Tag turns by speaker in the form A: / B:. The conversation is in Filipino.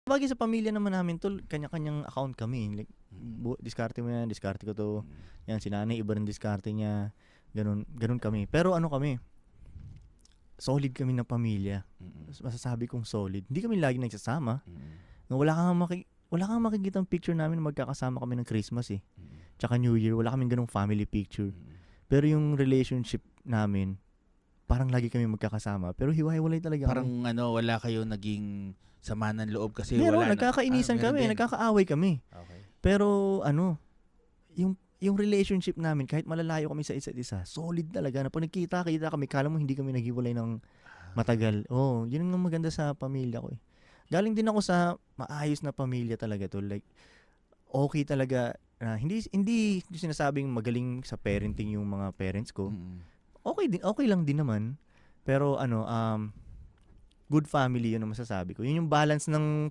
A: Bagay sa pamilya naman namin tol, kanya-kanyang account kami. Like, diskarte mo yan, diskarte ko to. Yan, si nanay, iba rin diskarte niya. Ganun kami. Pero ano kami, solid kami na pamilya. Masasabi kong solid. Hindi kami lagi nagsasama. Wala kang makikitang picture namin na magkakasama kami ng Christmas eh. Tsaka New Year, wala kaming ganung family picture. Pero yung relationship namin, parang lagi kami magkakasama. Pero hiwa-hiwalay talaga
B: Parang
A: kami.
B: wala kayo naging sama ng loob kasi
A: Meron,
B: wala
A: nagkakainisan kami, nagkakaaway kami.
B: Okay.
A: Pero yung relationship namin, kahit malalayo kami sa isa't isa, solid talaga. Na pag nagkita-kita kami, kala mo hindi kami naghiwalay ng matagal. Yun ang maganda sa pamilya ko eh. Galing din ako sa maayos na pamilya talaga to. Like, okay talaga. Hindi sinasabing magaling sa parenting yung mga parents ko. Okay lang din naman. Pero good family yun ang masasabi ko. Yun yung balance ng